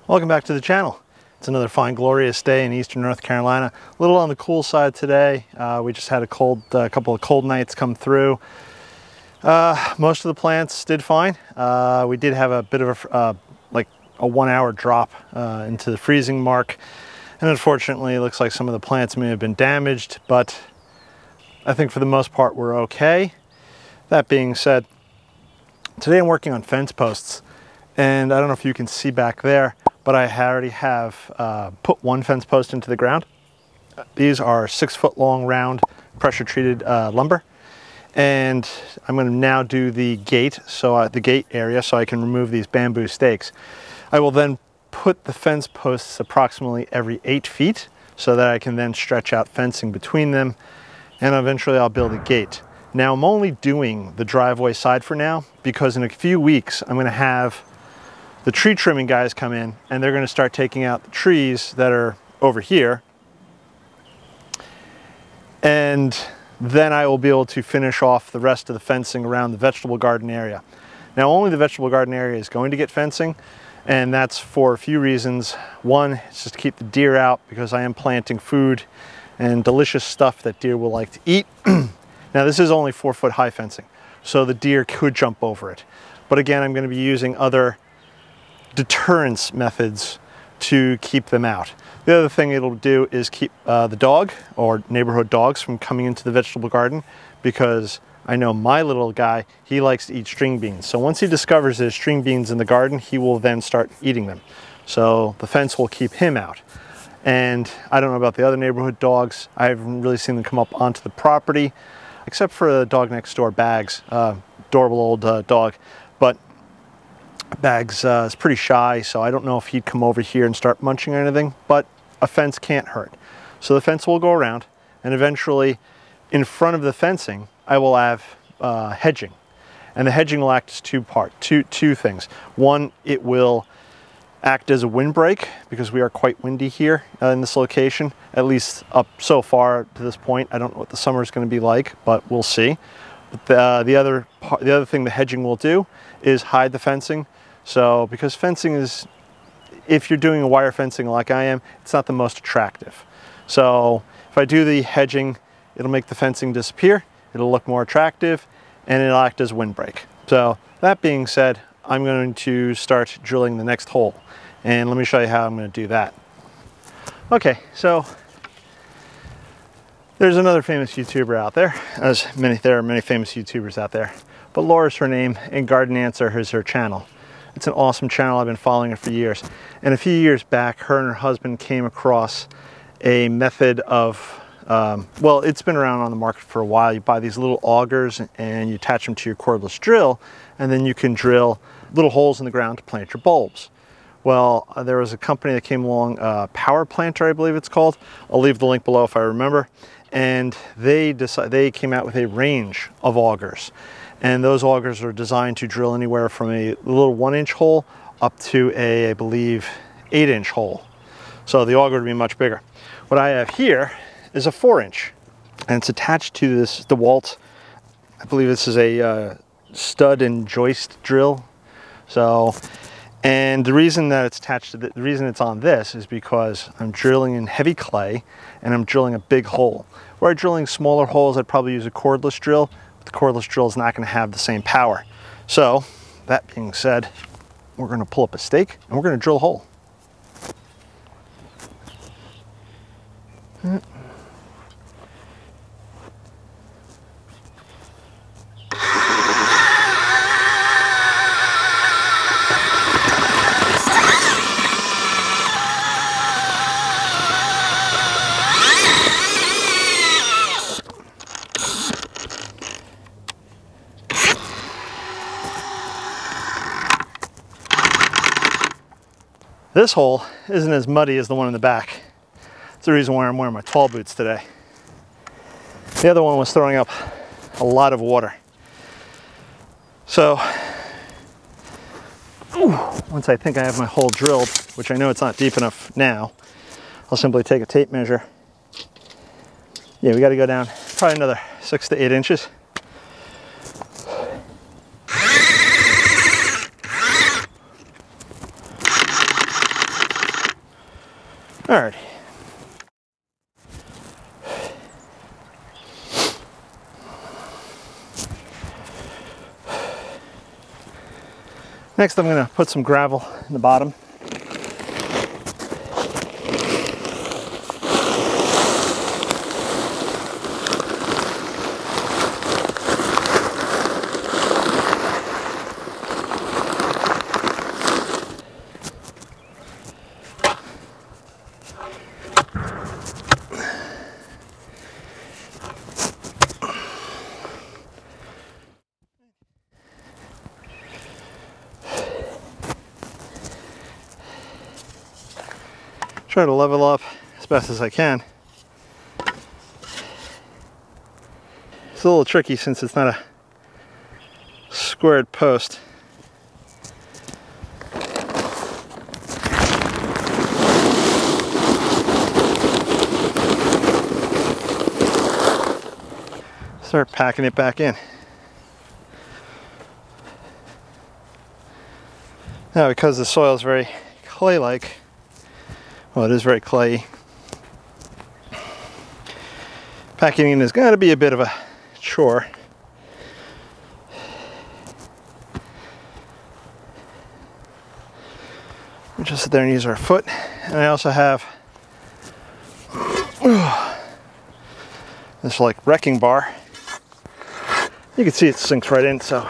Welcome back to the channel. It's another fine, glorious day in eastern North Carolina. A little on the cool side today. We just had a couple of cold nights come through. Most of the plants did fine. We did have a bit of like a 1 hour drop into the freezing mark. And unfortunately, it looks like some of the plants may have been damaged, but I think for the most part, we're okay. That being said, today I'm working on fence posts. And I don't know if you can see back there, but I already have put one fence post into the ground. These are 6 foot long round pressure treated lumber. And I'm going to now do the gate, the gate area, so I can remove these bamboo stakes. I will then put the fence posts approximately every 8 feet so that I can then stretch out fencing between them, and eventually I'll build a gate. Now I'm only doing the driveway side for now because in a few weeks I'm going to have the tree trimming guys come in and they're going to start taking out the trees that are over here. And then I will be able to finish off the rest of the fencing around the vegetable garden area. Now only the vegetable garden area is going to get fencing, and that's for a few reasons. One, it's just to keep the deer out because I am planting food and delicious stuff that deer will like to eat. Now this is only 4 foot high fencing, so the deer could jump over it. But again, I'm going to be using other deterrence methods to keep them out. The other thing it'll do is keep the dog or neighborhood dogs from coming into the vegetable garden, because I know my little guy, he likes to eat string beans. So once he discovers there's string beans in the garden, he will then start eating them. So the fence will keep him out. And I don't know about the other neighborhood dogs. I haven't really seen them come up onto the property, except for the dog next door, Bags, adorable old dog. But Bags is pretty shy, so I don't know if he'd come over here and start munching or anything, but a fence can't hurt. So the fence will go around, and eventually in front of the fencing, I will have hedging. And the hedging will act as two things. One, it will act as a windbreak because we are quite windy here in this location, at least up so far to this point. I don't know what the summer is going to be like, but we'll see. But the other thing the hedging will do is hide the fencing. So because fencing is, if you're doing a wire fencing like I am, it's not the most attractive. So if I do the hedging, it'll make the fencing disappear, it'll look more attractive, and it'll act as a windbreak. So that being said, I'm going to start drilling the next hole. And let me show you how I'm going to do that. Okay, so there's another famous YouTuber out there, there are many famous YouTubers out there, but Laura's her name and Garden Answer is her channel. It's an awesome channel. I've been following it for years. And a few years back, her and her husband came across a method of, well, it's been around on the market for a while. You buy these little augers and you attach them to your cordless drill, and then you can drill little holes in the ground to plant your bulbs. Well, there was a company that came along, Power Planter, I believe it's called. I'll leave the link below if I remember. And they came out with a range of augers. And those augers are designed to drill anywhere from a little 1-inch hole up to a, I believe, 8-inch hole. So the auger would be much bigger. What I have here is a 4-inch, and it's attached to this DeWalt. I believe this is a stud and joist drill. So, and the reason that it's attached to the reason it's on this is because I'm drilling in heavy clay and I'm drilling a big hole. Where I'm drilling smaller holes, I'd probably use a cordless drill. The cordless drill is not going to have the same power. So that being said, we're going to pull up a stake and we're going to drill a hole. This hole isn't as muddy as the one in the back. That's the reason why I'm wearing my tall boots today. The other one was throwing up a lot of water. So, once I think I have my hole drilled, which I know it's not deep enough now, I'll simply take a tape measure. Yeah, we got to go down probably another 6 to 8 inches. Alrighty. Next, I'm going to put some gravel in the bottom. Try to level up as best as I can. It's a little tricky since it's not a squared post. Start packing it back in. Now, because the soil is very clay-like, well, it is very clayey, packing in is going to be a bit of a chore. We'll just sit there and use our foot. And I also have this like wrecking bar. You can see it sinks right in, so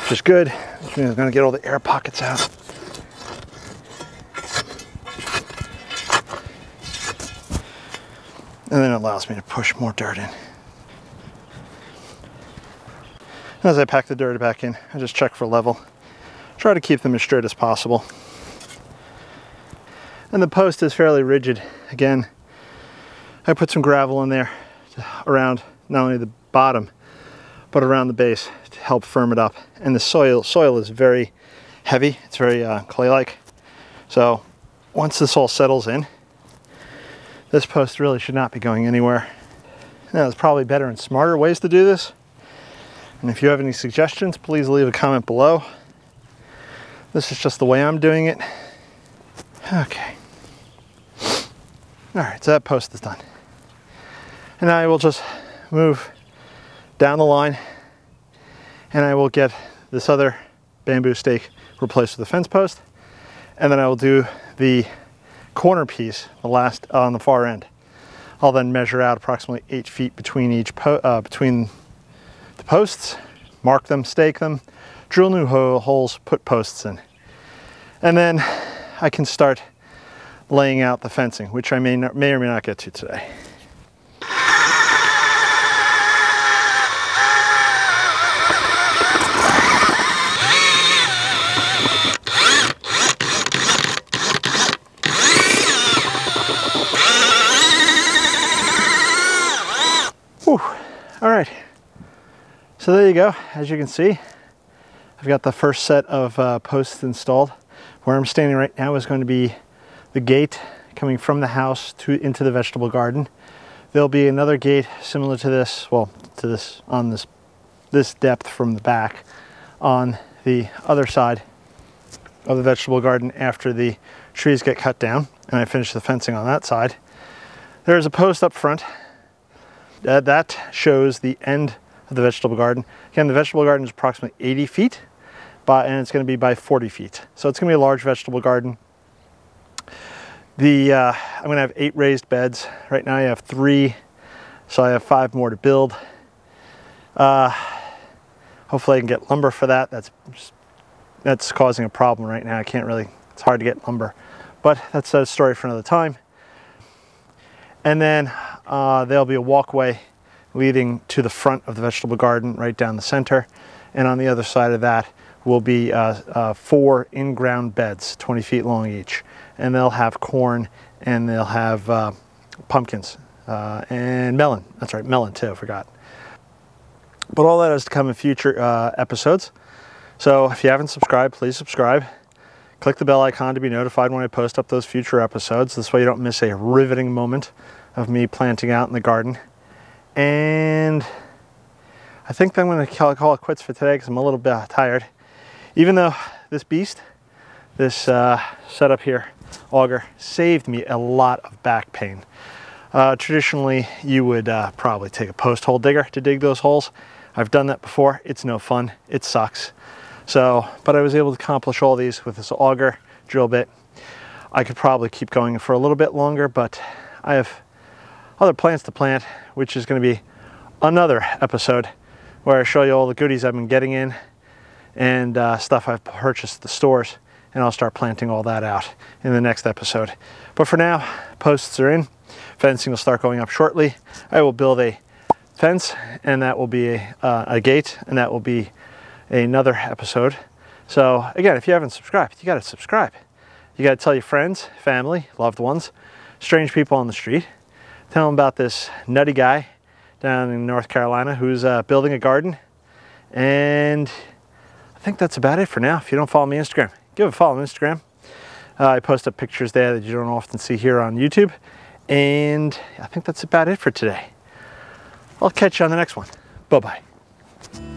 which is good. Which means I'm going to get all the air pockets out. And then it allows me to push more dirt in. As I pack the dirt back in, I just check for level. Try to keep them as straight as possible. And the post is fairly rigid. Again, I put some gravel in there around not only the bottom, but around the base to help firm it up. And the soil is very heavy. It's very clay-like. So once this all settles in, this post really should not be going anywhere. Now, there's probably better and smarter ways to do this. And if you have any suggestions, please leave a comment below. This is just the way I'm doing it. Okay. All right, so that post is done. And now I will just move down the line and I will get this other bamboo stake replaced with a fence post. And then I will do the corner piece, the last on the far end. I'll then measure out approximately 8 feet between between the posts, mark them, stake them, drill new holes, put posts in. And then I can start laying out the fencing, which I may or may not get to today. Whew. All right, so there you go. As you can see, I've got the first set of posts installed. Where I'm standing right now is going to be the gate coming from the house into the vegetable garden. There'll be another gate similar to this, well, to this on this depth from the back on the other side of the vegetable garden after the trees get cut down and I finish the fencing on that side. There's a post up front. That shows the end of the vegetable garden. Again, the vegetable garden is approximately 80 feet, and it's going to be by 40 feet. So it's going to be a large vegetable garden. I'm going to have 8 raised beds. Right now I have 3, so I have 5 more to build. Hopefully I can get lumber for that. That's causing a problem right now. It's hard to get lumber, but that's a story for another time. And then there'll be a walkway leading to the front of the vegetable garden right down the center. And on the other side of that will be 4 in-ground beds, 20 feet long each. And they'll have corn and they'll have pumpkins and melon. That's right, melon too, I forgot. But all that is to come in future episodes. So if you haven't subscribed, please subscribe. Click the bell icon to be notified when I post up those future episodes. This way you don't miss a riveting moment of me planting out in the garden. And I think I'm going to call it quits for today because I'm a little bit tired. Even though this beast, this setup here, auger. Saved me a lot of back pain. Traditionally, you would probably take a post hole digger to dig those holes. I've done that before. It's no fun. It sucks. So, but I was able to accomplish all these with this auger drill bit. I could probably keep going for a little bit longer, but I have other plants to plant, which is going to be another episode where I show you all the goodies I've been getting in and stuff I've purchased at the stores, and I'll start planting all that out in the next episode. But for now, posts are in. Fencing will start going up shortly. I will build a fence, and that will be a gate, and that will be another episode. So again, if you haven't subscribed, you got to subscribe. You got to tell your friends, family, loved ones, strange people on the street. Tell them about this nutty guy down in North Carolina who's building a garden. And I think that's about it for now. If you don't follow me on Instagram, give it a follow on Instagram. I post up pictures there that you don't often see here on YouTube. And I think that's about it for today. I'll catch you on the next one. Bye-bye.